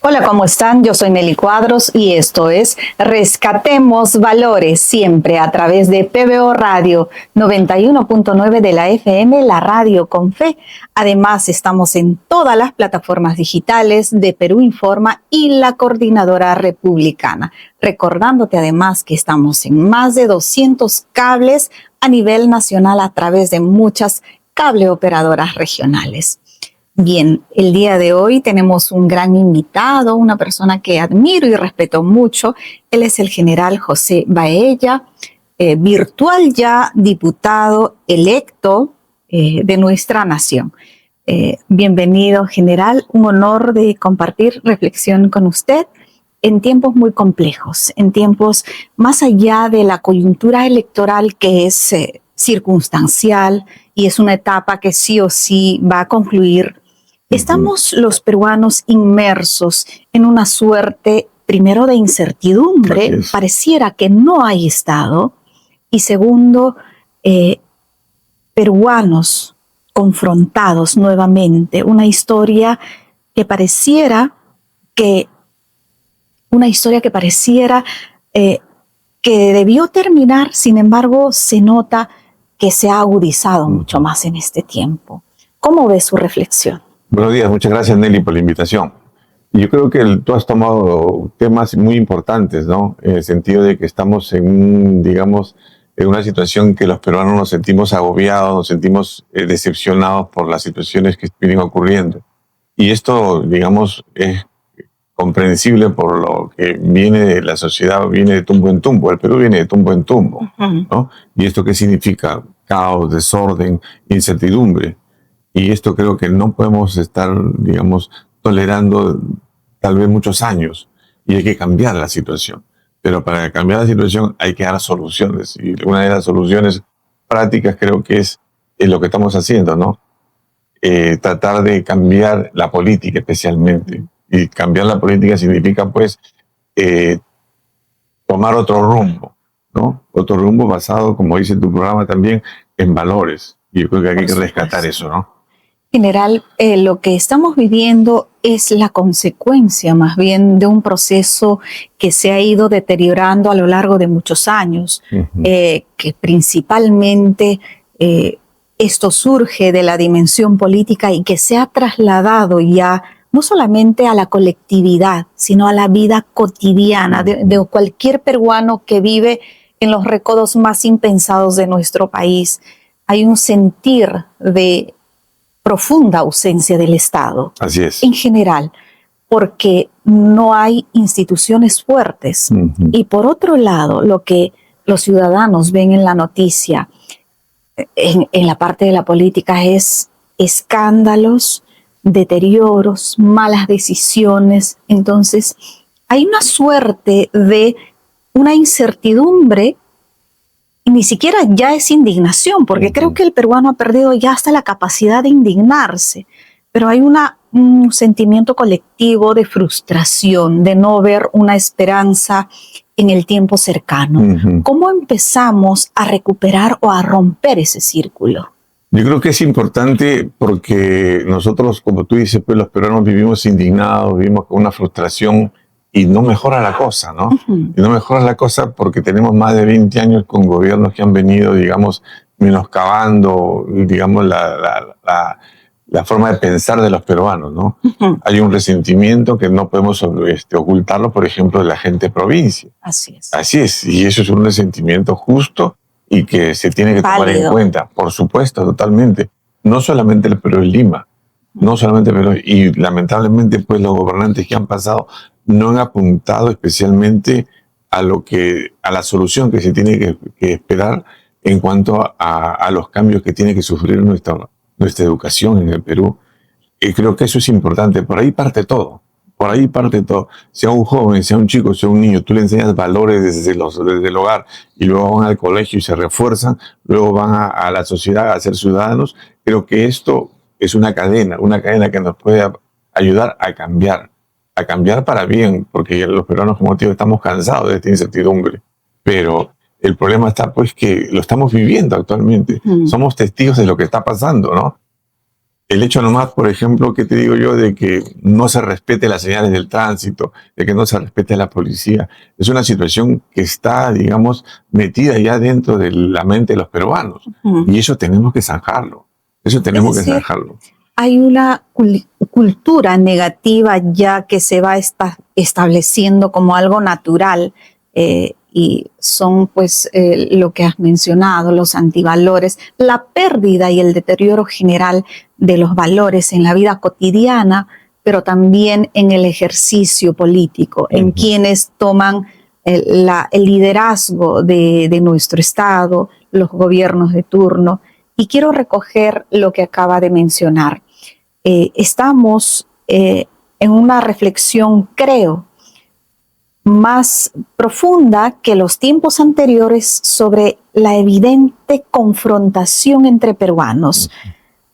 Hola, ¿cómo están? Yo soy Nelly Cuadros y esto es Rescatemos Valores, siempre a través de PBO Radio 91.9 de la FM, la radio con fe. Además, estamos en todas las plataformas digitales de Perú Informa y la Coordinadora Republicana. Recordándote además que estamos en más de 200 cables a nivel nacional a través de muchas cableoperadoras regionales. Bien, el día de hoy tenemos un gran invitado, una persona que admiro y respeto mucho. Él es el general José Baella, virtual ya diputado electo de nuestra nación. Bienvenido, general. Un honor de compartir reflexión con usted en tiempos muy complejos, en tiempos más allá de la coyuntura electoral que es circunstancial y es una etapa que sí o sí va a concluir. Estamos los peruanos inmersos en una suerte, primero, de incertidumbre, pareciera que no hay Estado, y segundo, peruanos confrontados nuevamente, una historia que pareciera que debió terminar, sin embargo, se nota que se ha agudizado mucho más en este tiempo. ¿Cómo ve su reflexión? Buenos días, muchas gracias Nelly por la invitación. Yo creo que tú has tomado temas muy importantes, ¿no? En el sentido de que estamos en una situación que los peruanos nos sentimos agobiados, nos sentimos decepcionados por las situaciones que vienen ocurriendo. Y esto, digamos, es comprensible por lo que viene de la sociedad, viene de tumbo en tumbo. El Perú viene de tumbo en tumbo, ¿no? ¿Y esto qué significa? Caos, desorden, incertidumbre. Y esto creo que no podemos estar, tolerando tal vez muchos años. Y hay que cambiar la situación. Pero para cambiar la situación hay que dar soluciones. Y una de las soluciones prácticas creo que es lo que estamos haciendo, ¿no? Tratar de cambiar la política especialmente. Y cambiar la política significa, pues, tomar otro rumbo, ¿no? Otro rumbo basado, como dice tu programa también, en valores. Y yo creo que hay que rescatar eso, ¿no? General, lo que estamos viviendo es la consecuencia más bien de un proceso que se ha ido deteriorando a lo largo de muchos años, que principalmente esto surge de la dimensión política y que se ha trasladado ya no solamente a la colectividad, sino a la vida cotidiana de cualquier peruano que vive en los recodos más impensados de nuestro país. Hay un sentir de profunda ausencia del Estado. Así es. En general, porque no hay instituciones fuertes. Y por otro lado, lo que los ciudadanos ven en la noticia, en la parte de la política, es escándalos, deterioros, malas decisiones. Entonces, hay una suerte de una incertidumbre. Y ni siquiera ya es indignación, porque creo que el peruano ha perdido ya hasta la capacidad de indignarse, pero hay un sentimiento colectivo de frustración, de no ver una esperanza en el tiempo cercano. ¿Cómo empezamos a recuperar o a romper ese círculo? Yo creo que es importante porque nosotros, como tú dices, pues los peruanos vivimos indignados, vivimos con una frustración. Y no mejora la cosa, ¿no? Y no mejora la cosa porque tenemos más de 20 años con gobiernos que han venido, menoscabando, la forma de pensar de los peruanos, ¿no? Hay un resentimiento que no podemos ocultarlo, por ejemplo, de la gente de provincia. Así es. Así es, y eso es un resentimiento justo y que se tiene que tomar en cuenta, por supuesto, totalmente. No solamente el Perú y Lima, no solamente Perú, y lamentablemente pues los gobernantes que han pasado no han apuntado especialmente a la solución que se tiene que esperar en cuanto a los cambios que tiene que sufrir nuestra educación en el Perú. Y creo que eso es importante. Por ahí parte todo. Por ahí parte todo. Sea un joven, sea un chico, sea un niño, tú le enseñas valores desde el hogar y luego van al colegio y se refuerzan, luego van a la sociedad a ser ciudadanos. Creo que esto es una cadena que nos puede ayudar a cambiar para bien, porque los peruanos, como te digo, estamos cansados de esta incertidumbre. Pero el problema está pues que lo estamos viviendo actualmente. Somos testigos de lo que está pasando, ¿no? El hecho nomás, por ejemplo, que te digo yo, de que no se respete las señales del tránsito, de que no se respete la policía, es una situación que está, digamos, metida ya dentro de la mente de los peruanos. Y eso tenemos que zanjarlo. Eso tenemos que zanjarlo. Hay una cultura negativa ya que se va estableciendo como algo natural, y son pues lo que has mencionado, los antivalores, la pérdida y el deterioro general de los valores en la vida cotidiana, pero también en el ejercicio político, en quienes toman el liderazgo de nuestro Estado, los gobiernos de turno. Y quiero recoger lo que acaba de mencionar. Estamos en una reflexión, creo, más profunda que los tiempos anteriores sobre la evidente confrontación entre peruanos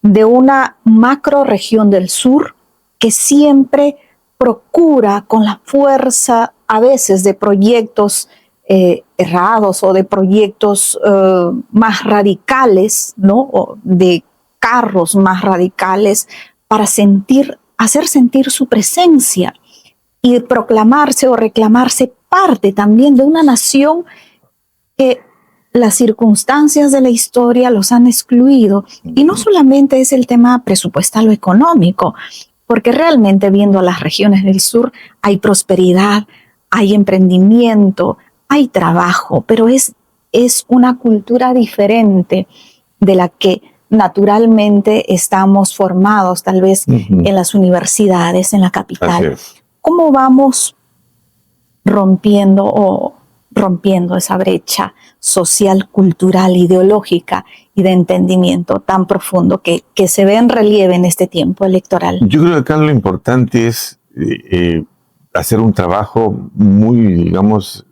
de una macro región del sur que siempre procura con la fuerza a veces de proyectos errados o de proyectos más radicales, ¿no? O de carros más radicales para hacer sentir su presencia y proclamarse o reclamarse parte también de una nación que las circunstancias de la historia los han excluido. Y no solamente es el tema presupuestal o económico, porque realmente viendo a las regiones del sur hay prosperidad, hay emprendimiento, hay trabajo, pero es una cultura diferente de la que naturalmente estamos formados, tal vez en las universidades, en la capital. ¿Cómo vamos rompiendo esa brecha social, cultural, ideológica y de entendimiento tan profundo que se ve en relieve en este tiempo electoral? Yo creo que acá lo importante es hacer un trabajo muy, digamos,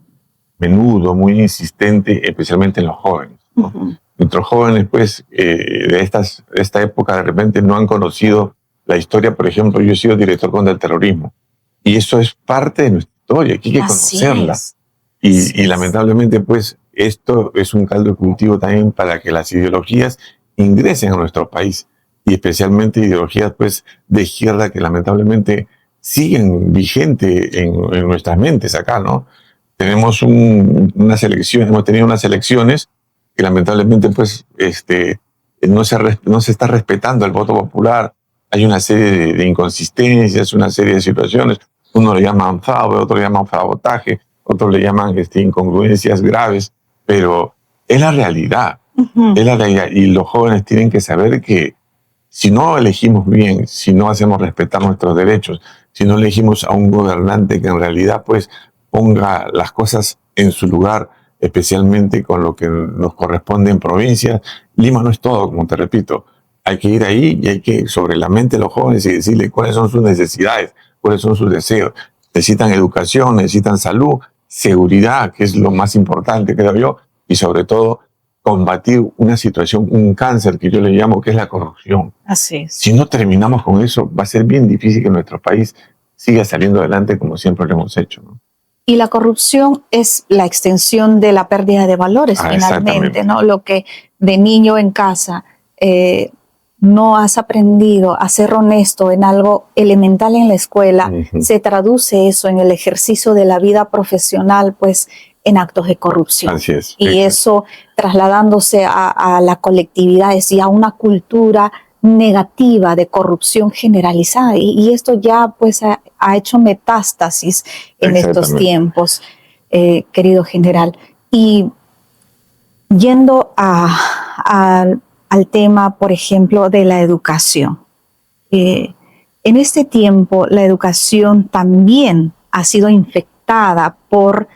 menudo, muy insistente, especialmente en los jóvenes, ¿no? Nuestros jóvenes, pues, de esta época, de repente no han conocido la historia. Por ejemplo, yo he sido director contra el terrorismo. Y eso es parte de nuestra historia, aquí hay que conocerla. Y lamentablemente, pues, esto es un caldo de cultivo también para que las ideologías ingresen a nuestro país. Y especialmente ideologías, pues, de izquierda que lamentablemente siguen vigentes en nuestras mentes acá, ¿no? Tenemos hemos tenido unas elecciones que lamentablemente, pues, no se está respetando el voto popular. Hay una serie de inconsistencias, una serie de situaciones. Uno le llaman fraude, otro le llaman sabotaje, otros le llaman incongruencias graves, pero es la realidad. Es la realidad. Y los jóvenes tienen que saber que si no elegimos bien, si no hacemos respetar nuestros derechos, si no elegimos a un gobernante que en realidad pues ponga las cosas en su lugar, especialmente con lo que nos corresponde en provincias. Lima no es todo, como te repito. Hay que ir ahí y hay que sobre la mente de los jóvenes y decirles cuáles son sus necesidades, cuáles son sus deseos. Necesitan educación, necesitan salud, seguridad, que es lo más importante, creo yo, y sobre todo combatir una situación, un cáncer que yo le llamo, que es la corrupción. Así es. Si no terminamos con eso, va a ser bien difícil que nuestro país siga saliendo adelante como siempre lo hemos hecho, ¿no? Y la corrupción es la extensión de la pérdida de valores, finalmente, ¿no? Lo que de niño en casa no has aprendido a ser honesto en algo elemental en la escuela, se traduce eso en el ejercicio de la vida profesional, pues, en actos de corrupción. Así es. Y eso, trasladándose a la colectividad, es ya una cultura negativa de corrupción generalizada. Y esto ya, pues, ha hecho metástasis en estos tiempos, querido general. Y yendo al tema, por ejemplo, de la educación. En este tiempo, la educación también ha sido infectada por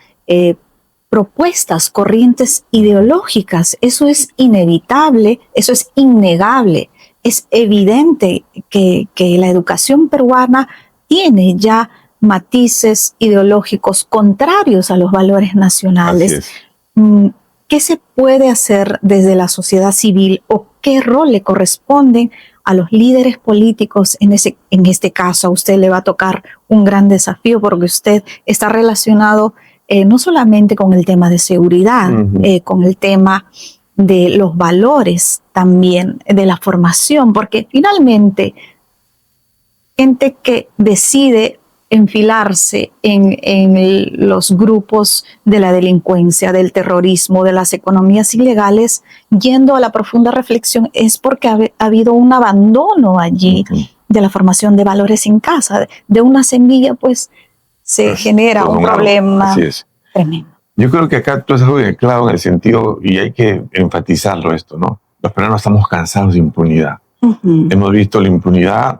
propuestas, corrientes ideológicas. Eso es inevitable, eso es innegable. Es evidente que la educación peruana tiene ya matices ideológicos contrarios a los valores nacionales. ¿Qué se puede hacer desde la sociedad civil o qué rol le corresponde a los líderes políticos? En este caso, a usted le va a tocar un gran desafío porque usted está relacionado no solamente con el tema de seguridad, con el tema de los valores también, de la formación, porque finalmente gente que decide enfilarse en los grupos de la delincuencia, del terrorismo, de las economías ilegales, yendo a la profunda reflexión, es porque ha habido un abandono allí de la formación de valores en casa. De una semilla, pues, se genera un problema tremendo. Yo creo que acá tú has algo de claro en el sentido, y hay que enfatizarlo esto, ¿no? Los peruanos estamos cansados de impunidad. Hemos visto la impunidad,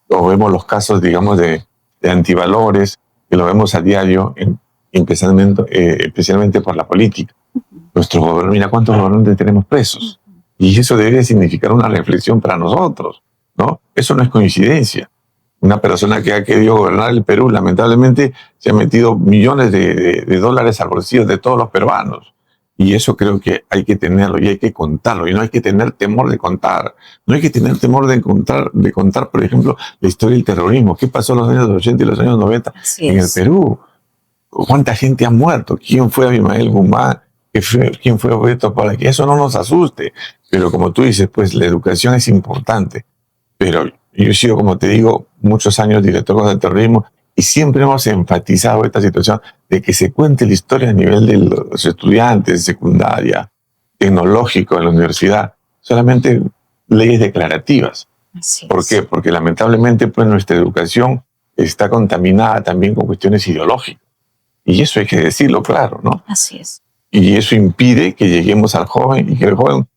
o vemos los casos, digamos, de antivalores, que lo vemos a diario, especialmente por la política. Nuestro gobierno, mira cuántos gobernantes tenemos presos. Y eso debe significar una reflexión para nosotros, ¿no? Eso no es coincidencia. Una persona que ha querido gobernar el Perú, lamentablemente, se ha metido millones de dólares al bolsillo de todos los peruanos. Y eso creo que hay que tenerlo y hay que contarlo. Y no hay que tener temor de contar. No hay que tener temor de contar, por ejemplo, la historia del terrorismo. ¿Qué pasó en los años 80 y los años 90 en el Perú? ¿Cuánta gente ha muerto? ¿Quién fue Abimael Guzmán? ¿Quién fue Beto para que eso no nos asuste? Pero como tú dices, pues la educación es importante. Pero yo he sido, como te digo, muchos años director contra el terrorismo y siempre hemos enfatizado esta situación de que se cuente la historia a nivel de los estudiantes de secundaria, tecnológico, en la universidad, solamente leyes declarativas. ¿Por qué? Porque lamentablemente pues, nuestra educación está contaminada también con cuestiones ideológicas. Y eso hay que decirlo claro, ¿no? Así es. Y eso impide que lleguemos al joven y que el joven...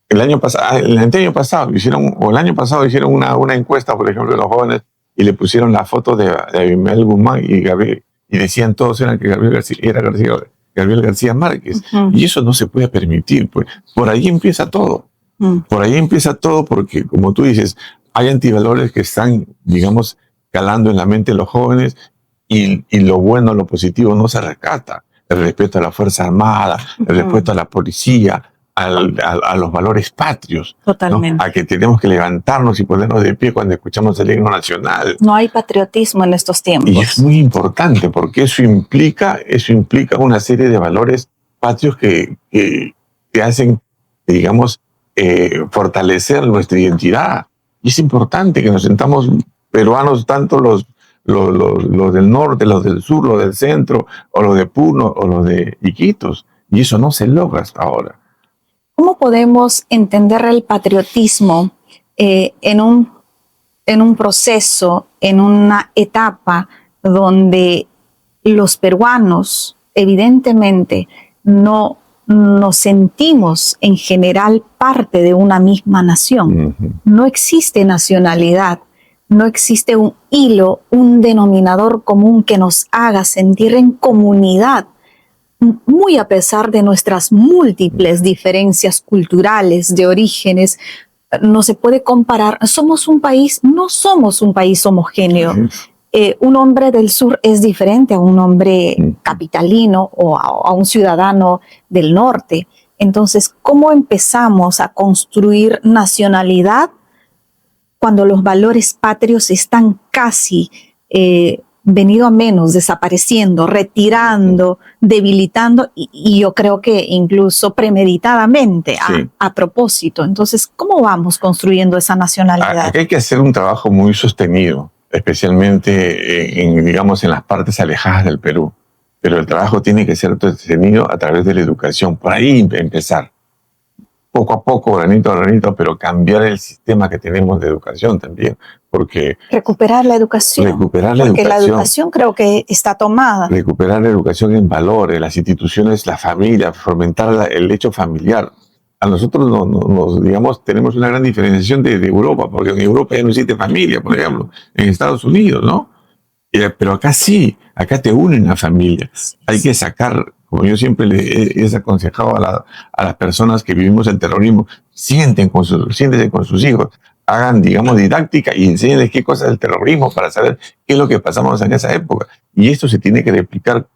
El año pasado hicieron una encuesta, por ejemplo, de los jóvenes y le pusieron la foto de Abimael Guzmán y decían todos que Gabriel García Márquez. Y eso no se puede permitir. Pues. Por ahí empieza todo. Por ahí empieza todo porque, como tú dices, hay antivalores que están, digamos, calando en la mente de los jóvenes y lo bueno, lo positivo no se rescata. El respeto a la Fuerza Armada, el respeto a la policía, a los valores patrios. Totalmente. ¿No? A que tenemos que levantarnos y ponernos de pie cuando escuchamos el himno nacional. No hay patriotismo en estos tiempos. Y es muy importante porque eso implica una serie de valores patrios que hacen, digamos, fortalecer nuestra identidad. Y es importante que nos sentamos peruanos, tanto los del norte, los del sur, los del centro, o los de Puno, o los de Iquitos. Y eso no se logra hasta ahora. ¿Cómo podemos entender el patriotismo en un proceso, en una etapa donde los peruanos evidentemente no nos sentimos en general parte de una misma nación? No existe nacionalidad, no existe un hilo, un denominador común que nos haga sentir en comunidad. Muy a pesar de nuestras múltiples diferencias culturales, de orígenes, no se puede comparar. No somos un país homogéneo. Un hombre del sur es diferente a un hombre capitalino o a un ciudadano del norte. Entonces, ¿cómo empezamos a construir nacionalidad cuando los valores patrios están casi venido a menos, desapareciendo, retirando, debilitando y yo creo que incluso premeditadamente, a propósito? Entonces, ¿cómo vamos construyendo esa nacionalidad? Aquí hay que hacer un trabajo muy sostenido, especialmente en las partes alejadas del Perú. Pero el trabajo tiene que ser sostenido a través de la educación. Por ahí empezar. Poco a poco, granito a granito, pero cambiar el sistema que tenemos de educación también, porque... Recuperar la educación. Porque la educación creo que está tomada. Recuperar la educación en valores, las instituciones, la familia, fomentar el hecho familiar. A nosotros digamos, tenemos una gran diferenciación de Europa, porque en Europa ya no existe familia, por ejemplo, en Estados Unidos, ¿no? Pero acá sí, acá te unen a familia. Hay que sacar... Como yo siempre les he aconsejado a las personas que vivimos el terrorismo, siéntense con sus hijos, hagan, digamos, didáctica y enséñenles qué cosa es el terrorismo para saber qué es lo que pasamos en esa época. Y esto se tiene que replicar,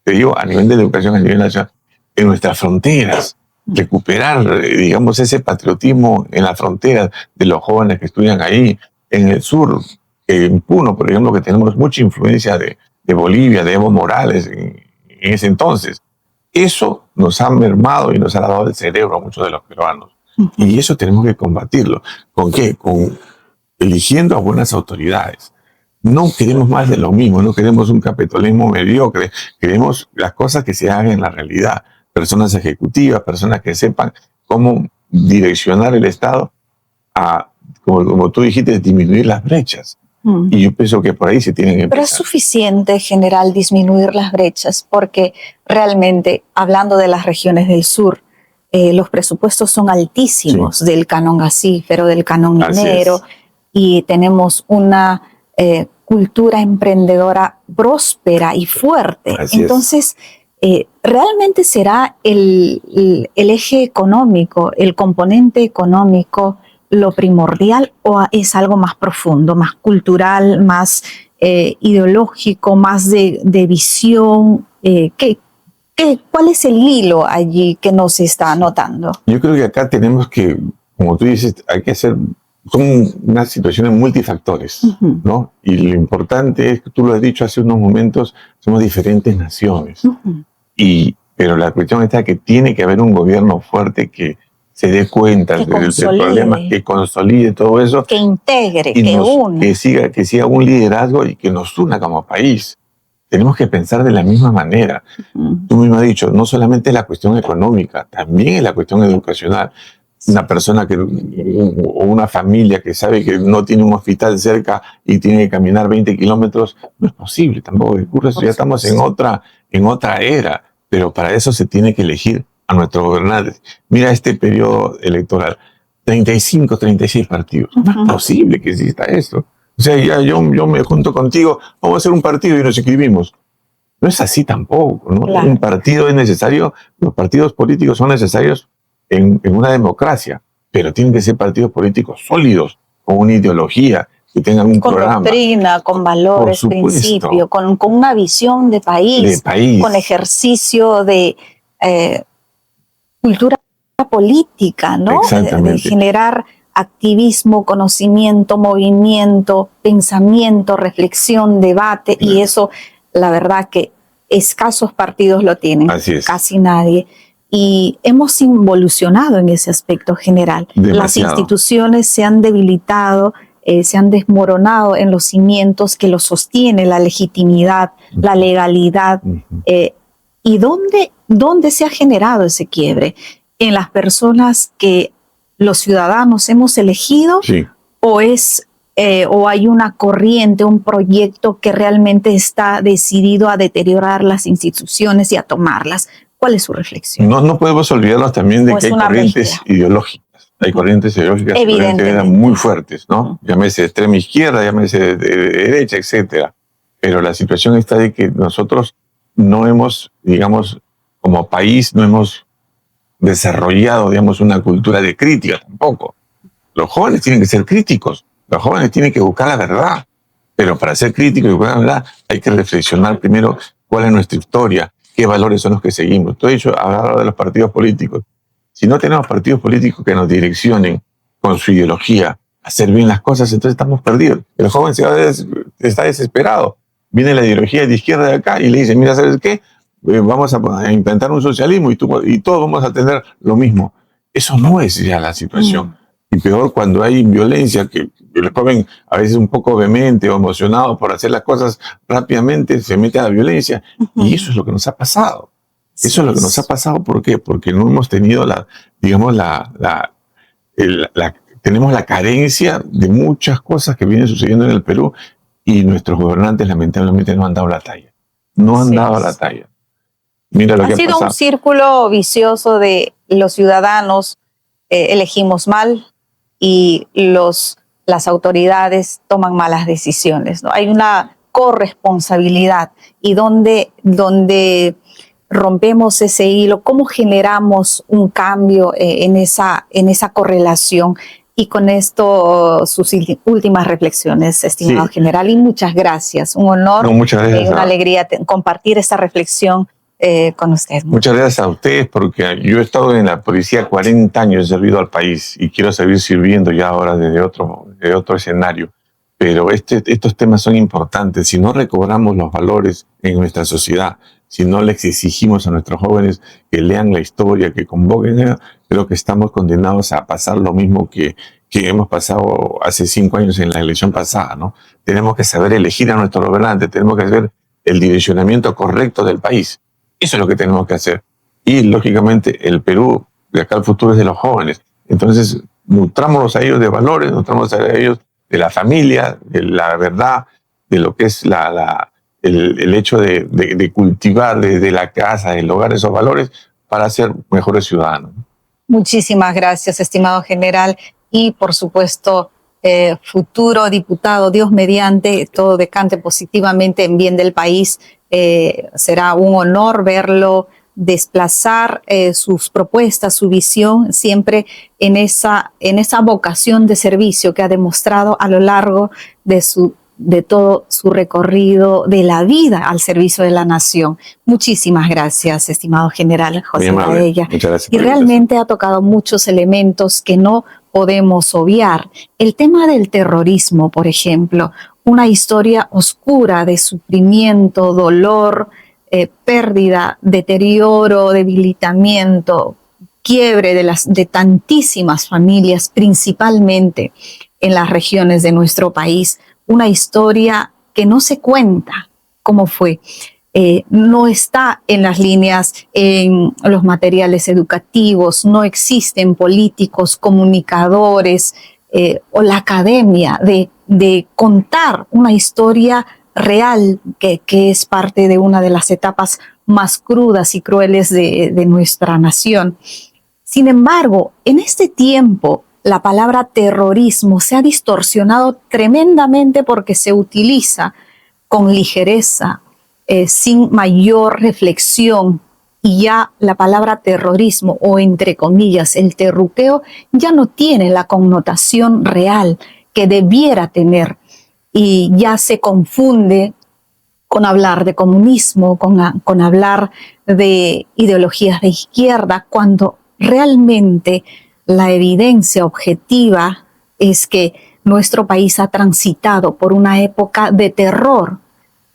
te digo, a nivel de educación, a nivel nacional, en nuestras fronteras. Recuperar, digamos, ese patriotismo en las fronteras de los jóvenes que estudian ahí, en el sur, en Puno, por ejemplo, que tenemos mucha influencia de Bolivia, de Evo Morales en ese entonces. Eso nos ha mermado y nos ha lavado el cerebro a muchos de los peruanos. Y eso tenemos que combatirlo. ¿Con qué? Con eligiendo a buenas autoridades. No queremos más de lo mismo, no queremos un capitalismo mediocre, queremos las cosas que se hagan en la realidad. Personas ejecutivas, personas que sepan cómo direccionar el Estado a, como tú dijiste, disminuir las brechas. Y yo pienso que por ahí se tienen que empezar. Pero es suficiente, general, disminuir las brechas, porque realmente, hablando de las regiones del sur, los presupuestos son altísimos, del canon gasífero, del canon minero, y tenemos una cultura emprendedora próspera y fuerte. Entonces, ¿realmente será el eje económico, el componente económico, lo primordial, o es algo más profundo, más cultural, más ideológico, más de visión? ¿Cuál es el hilo allí que nos está anotando? Yo creo que acá tenemos que, como tú dices, hay que hacer, son unas situaciones multifactores, ¿no? Y lo importante es que tú lo has dicho hace unos momentos, somos diferentes naciones. Pero la cuestión está que tiene que haber un gobierno fuerte que se dé cuenta del problema, que consolide todo eso. Que integre, que una. Que siga un liderazgo y que nos una como país. Tenemos que pensar de la misma manera. Tú mismo has dicho, no solamente es la cuestión económica, también es la cuestión educacional. Una persona o una familia que sabe que no tiene un hospital cerca y tiene que caminar 20 kilómetros, no es posible, tampoco ocurre eso. Ya estamos en otra era, pero para eso se tiene que elegir a nuestros gobernantes. Mira este periodo electoral, 35, 36 partidos. No es posible que exista eso. O sea, ya yo me junto contigo, vamos a hacer un partido y nos inscribimos. No es así tampoco, ¿no? Claro. Un partido es necesario, los partidos políticos son necesarios en una democracia, pero tienen que ser partidos políticos sólidos, con una ideología, que tengan un programa. Con doctrina, con valores, principios, con una visión de país, con ejercicio de cultura política, ¿no? Exactamente. De generar activismo, conocimiento, movimiento, pensamiento, reflexión, debate, y eso, la verdad que escasos partidos lo tienen, casi nadie. Y hemos involucionado en ese aspecto general. Demasiado. Las instituciones se han debilitado, se han desmoronado en los cimientos que los sostiene la legitimidad, la legalidad. ¿Y dónde se ha generado ese quiebre? ¿En las personas que los ciudadanos hemos elegido? Sí. ¿O hay una corriente, un proyecto que realmente está decidido a deteriorar las instituciones y a tomarlas? ¿Cuál es su reflexión? No podemos olvidarnos también de que hay corrientes ideológicas. Hay corrientes ideológicas muy fuertes, ¿no? Llámese de extrema izquierda, llámese de derecha, etcétera. Pero la situación está de que nosotros no hemos, digamos, como país, no hemos desarrollado, digamos, una cultura de crítica tampoco. Los jóvenes tienen que ser críticos, los jóvenes tienen que buscar la verdad. Pero para ser críticos y buscar la verdad hay que reflexionar primero cuál es nuestra historia, qué valores son los que seguimos. Tú has dicho, hablado de los partidos políticos. Si no tenemos partidos políticos que nos direccionen con su ideología a hacer bien las cosas, entonces estamos perdidos. El joven está desesperado. Viene la ideología de izquierda de acá y le dice, mira, ¿sabes qué? Vamos a implantar un socialismo y todos vamos a tener lo mismo. Eso no es ya la situación. Y peor cuando hay violencia, que el joven a veces un poco vehemente o emocionado por hacer las cosas rápidamente, se mete a la violencia. Y eso es lo que nos ha pasado. Eso es lo que nos ha pasado. ¿Por qué? Porque no hemos tenido tenemos la carencia de muchas cosas que vienen sucediendo en el Perú y nuestros gobernantes lamentablemente no han dado la talla. No han dado la talla. Mira lo que ha pasado. Ha sido un círculo vicioso de los ciudadanos elegimos mal y las autoridades toman malas decisiones, ¿no? Hay una corresponsabilidad y donde rompemos ese hilo, cómo generamos un cambio en esa correlación. Y con esto sus últimas reflexiones, estimado general, y muchas gracias. Un honor y una alegría compartir esta reflexión con usted. Muchas gracias a ustedes, porque yo he estado en la policía 40 años, he servido al país y quiero seguir sirviendo ya ahora desde otro escenario. Pero estos temas son importantes. Si no recobramos los valores en nuestra sociedad, si no les exigimos a nuestros jóvenes que lean la historia, que convoquen, creo que estamos condenados a pasar lo mismo que hemos pasado hace 5 años en la elección pasada, ¿no? Tenemos que saber elegir a nuestros gobernantes, tenemos que hacer el direccionamiento correcto del país. Eso es lo que tenemos que hacer. Y, lógicamente, el Perú, de acá al futuro, es de los jóvenes. Entonces, nutrámonos a ellos de valores, nutrámonos a ellos de la familia, de la verdad, de lo que es el hecho de cultivar desde la casa, del hogar, esos valores para ser mejores ciudadanos. Muchísimas gracias, estimado general. Y, por supuesto, futuro diputado, Dios mediante, todo decante positivamente en bien del país. Será un honor verlo desplazar sus propuestas, su visión, siempre en esa vocación de servicio que ha demostrado a lo largo de todo su recorrido de la vida al servicio de la nación. Muchísimas gracias, estimado general José Gaella. Muchas gracias. Y realmente ha tocado muchos elementos que no podemos obviar. El tema del terrorismo, por ejemplo, una historia oscura de sufrimiento, dolor, pérdida, deterioro, debilitamiento, quiebre de tantísimas familias, principalmente en las regiones de nuestro país. Una historia que no se cuenta cómo fue. No está en las líneas, en los materiales educativos, no existen políticos, comunicadores o la academia de contar una historia real que es parte de una de las etapas más crudas y crueles de nuestra nación. Sin embargo, en este tiempo, la palabra terrorismo se ha distorsionado tremendamente porque se utiliza con ligereza, sin mayor reflexión, y ya la palabra terrorismo, o entre comillas, el terruqueo, ya no tiene la connotación real que debiera tener, y ya se confunde con hablar de comunismo, con hablar de ideologías de izquierda, cuando realmente la evidencia objetiva es que nuestro país ha transitado por una época de terror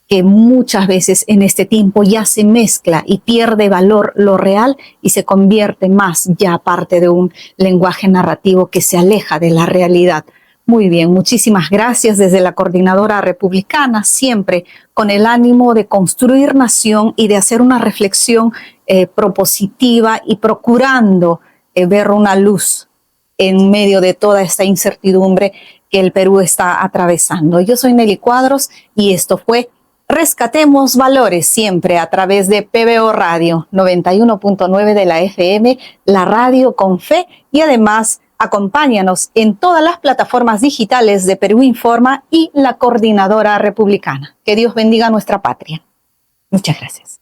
que muchas veces en este tiempo ya se mezcla y pierde valor lo real y se convierte más ya parte de un lenguaje narrativo que se aleja de la realidad. Muy bien, muchísimas gracias desde la Coordinadora Republicana, siempre con el ánimo de construir nación y de hacer una reflexión propositiva y procurando ver una luz en medio de toda esta incertidumbre que el Perú está atravesando. Yo soy Nelly Cuadros y esto fue Rescatemos Valores, siempre a través de PBO Radio 91.9 de la FM, la radio con fe, y además acompáñanos en todas las plataformas digitales de Perú Informa y la Coordinadora Republicana. Que Dios bendiga a nuestra patria. Muchas gracias.